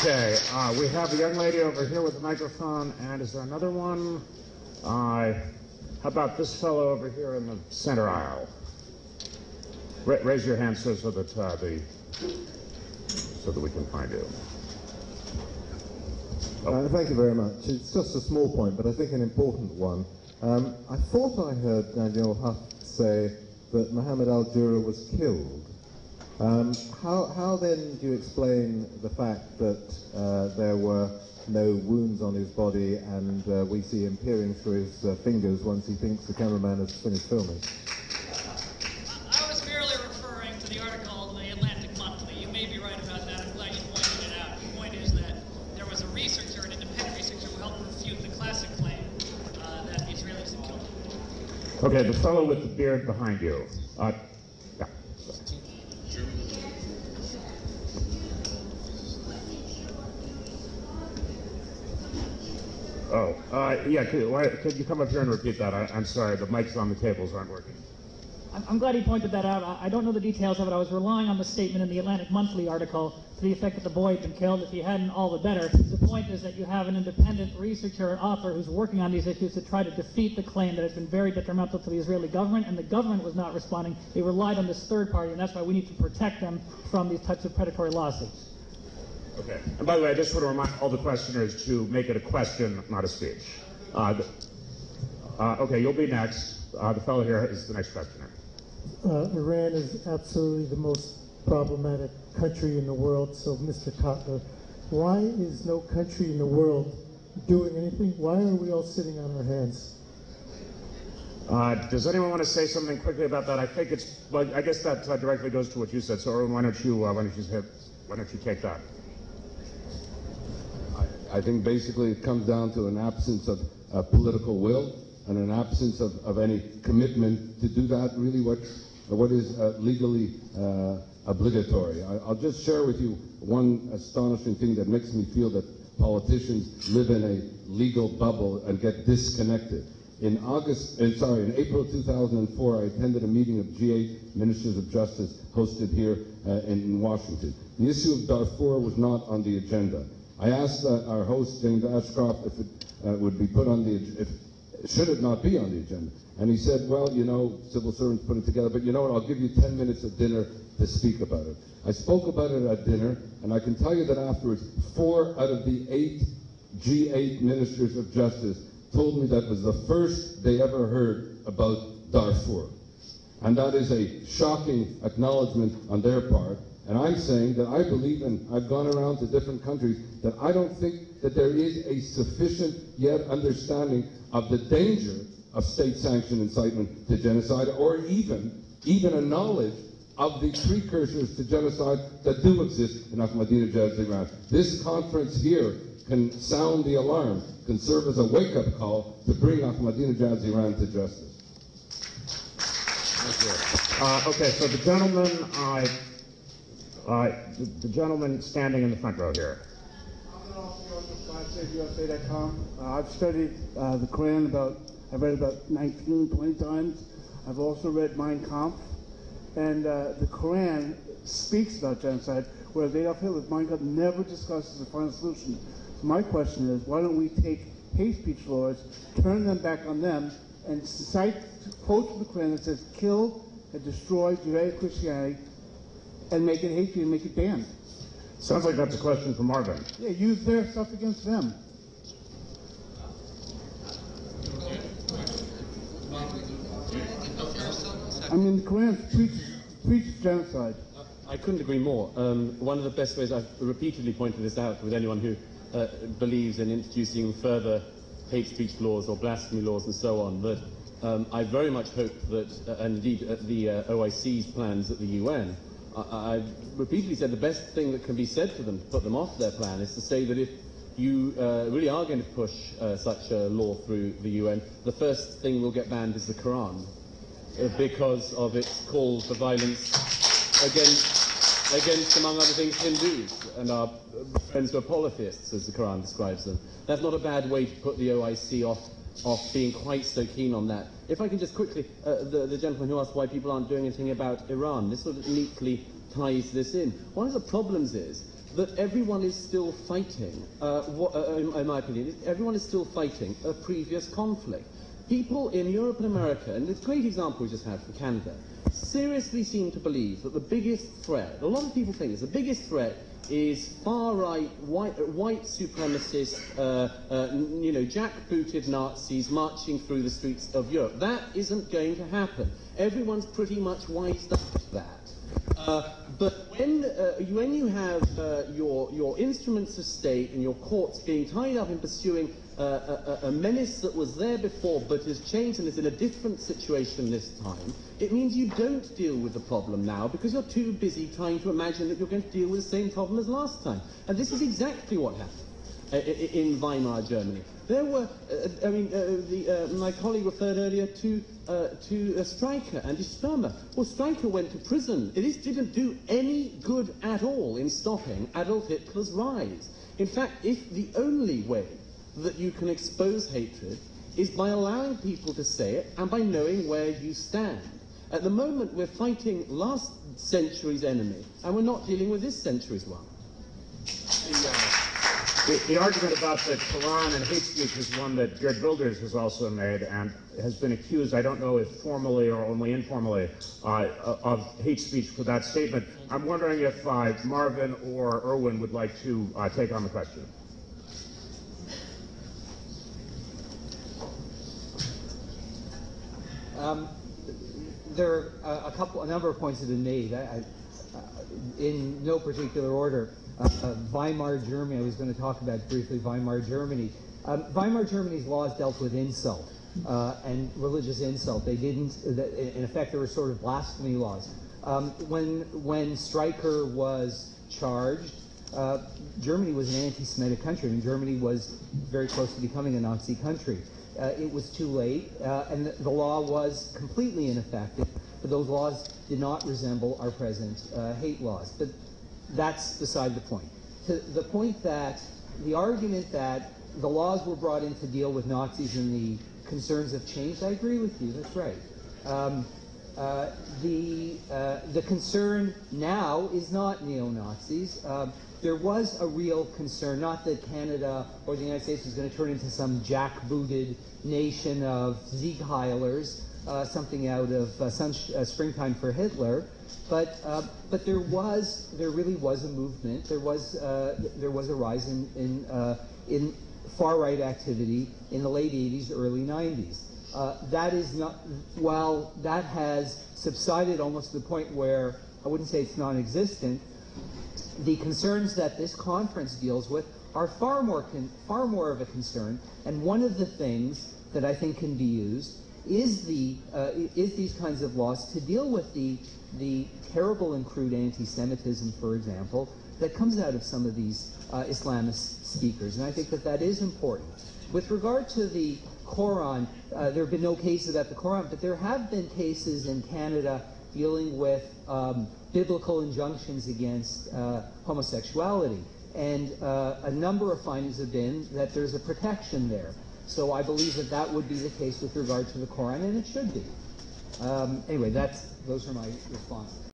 Okay, we have a young lady over here with the microphone, and is there another one? How about this fellow over here in the center aisle? Raise your hand so that we can find you. Thank you very much. It's just a small point, but I think an important one. I thought I heard Daniel Huff say that Mohammed al-Jura was killed. How then do you explain the fact that there were no wounds on his body and we see him peering through his fingers once he thinks the cameraman has finished filming? I was merely referring to the article in the Atlantic Monthly. You may be right about that. I'm glad you pointed it out. The point is that there was a researcher, an independent researcher, who helped refute the classic claim that the Israelis had killed him. Okay, the fellow with the beard behind you. Yeah, could you come up here and repeat that? I'm sorry, the mics on the tables aren't working. I'm glad he pointed that out. I don't know the details of it. I was relying on the statement in the Atlantic Monthly article to the effect that the boy had been killed. If he hadn't, all the better. The point is that you have an independent researcher and author who's working on these issues to try to defeat the claim that has been very detrimental to the Israeli government, and the government was not responding. They relied on this third party, and that's why we need to protect them from these types of predatory lawsuits. Okay. And by the way, I just want to remind all the questioners to make it a question, not a speech. Okay, you'll be next. The fellow here is the next questioner. Iran is absolutely the most problematic country in the world. So, Mr. Kotler, why is no country in the world doing anything? Why are we all sitting on our hands? Does anyone want to say something quickly about that? I think it's, well, I guess that directly goes to what you said. So, Erwin, why don't you take that? I think basically it comes down to an absence of political will and an absence of any commitment to do that really what is legally obligatory. I'll just share with you one astonishing thing that makes me feel that politicians live in a legal bubble and get disconnected. In April 2004, I attended a meeting of G8 Ministers of Justice hosted here in Washington. The issue of Darfur was not on the agenda. I asked our host, James Ashcroft, if it would be put on should it not be on the agenda? And he said, well, you know, civil servants put it together, but you know what, I'll give you 10 minutes at dinner to speak about it. I spoke about it at dinner, and I can tell you that afterwards, 4 out of the 8 G8 Ministers of Justice told me that was the first they ever heard about Darfur. And that is a shocking acknowledgement on their part. And I'm saying that I believe, and I've gone around to different countries, that I don't think that there is a sufficient yet understanding of the danger of state-sanctioned incitement to genocide, or even a knowledge of the precursors to genocide that do exist in Ahmadinejad's Iran. This conference here can sound the alarm, can serve as a wake-up call to bring Ahmadinejad's Iran to justice. Thank you. Okay, so the gentleman standing in the front row here. I've studied the Quran I've read about 19, 20 times. I've also read Mein Kampf. And the Quran speaks about genocide, whereas Adolf Hitler's Mein Kampf never discusses a final solution. So my question is, why don't we take hate speech laws, turn them back on them, and cite quotes from the Quran that says, kill and destroy Judeo-Christianity, and make it hate speech and make it banned? Sounds like that's a question for Marvin. Yeah, use their stuff against them. I mean, the Quran preaches genocide. I couldn't agree more. One of the best ways, I've repeatedly pointed this out with anyone who believes in introducing further hate speech laws or blasphemy laws and so on, that I very much hope that, and indeed the OIC's plans at the UN, I've repeatedly said the best thing that can be said to them to put them off their plan is to say that if you really are going to push such a law through the UN, the first thing will get banned is the Quran, because of its call for violence against, among other things, Hindus and our friends who are polytheists, as the Quran describes them. That's not a bad way to put the OIC off being quite so keen on that. If I can just quickly, the gentleman who asked why people aren't doing anything about Iran, this sort of neatly ties this in. One of the problems is that everyone is still fighting, in my opinion, everyone is still fighting a previous conflict. People in Europe and America, and it's a great example we just had for Canada, seriously seem to believe that the biggest threat, a lot of people think this, the biggest threat is far-right, white supremacist, jackbooted Nazis marching through the streets of Europe. That isn't going to happen. Everyone's pretty much wised up to that. But when you have your instruments of state and your courts being tied up in pursuing a menace that was there before but has changed and is in a different situation this time, it means you don't deal with the problem now because you're too busy trying to imagine that you're going to deal with the same problem as last time. And this is exactly what happened in Weimar Germany. There were, my colleague referred earlier to Streicher and his Sturmer. Well, Streicher went to prison. It didn't do any good at all in stopping Adolf Hitler's rise. In fact, if the only way that you can expose hatred is by allowing people to say it and by knowing where you stand. At the moment, we're fighting last century's enemy, and we're not dealing with this century's one. The argument about the Quran and hate speech is one that Geert Wilders has also made and has been accused, I don't know if formally or only informally, of hate speech for that statement. I'm wondering if Marvin or Erwin would like to take on the question. There are a number of points that have been made. In no particular order. Weimar Germany, I was going to talk about briefly Weimar Germany. Weimar Germany's laws dealt with insult and religious insult. They didn't, in effect, there were sort of blasphemy laws. When Streicher was charged, Germany was an anti-Semitic country, and Germany was very close to becoming a Nazi country. It was too late, and the law was completely ineffective, but those laws did not resemble our present hate laws. But that's beside the point. To the point that the argument that the laws were brought in to deal with Nazis and the concerns have changed, I agree with you, that's right. The concern now is not neo-Nazis. There was a real concern, not that Canada or the United States was going to turn into some jackbooted nation of Siegheilers, something out of Springtime for Hitler, but there really was a movement. There was a rise in far-right activity in the late 80s, early 90s. That is not, while that has subsided almost to the point where I wouldn't say it's non-existent, the concerns that this conference deals with are far more of a concern, and one of the things that I think can be used is these kinds of laws to deal with the terrible and crude anti-Semitism, for example, that comes out of some of these Islamist speakers, and I think that is important. With regard to the Quran, there have been no cases about the Quran, but there have been cases in Canada dealing with biblical injunctions against homosexuality. And a number of findings have been that there's a protection there. So I believe that would be the case with regard to the Quran, and it should be. Anyway, those are my responses.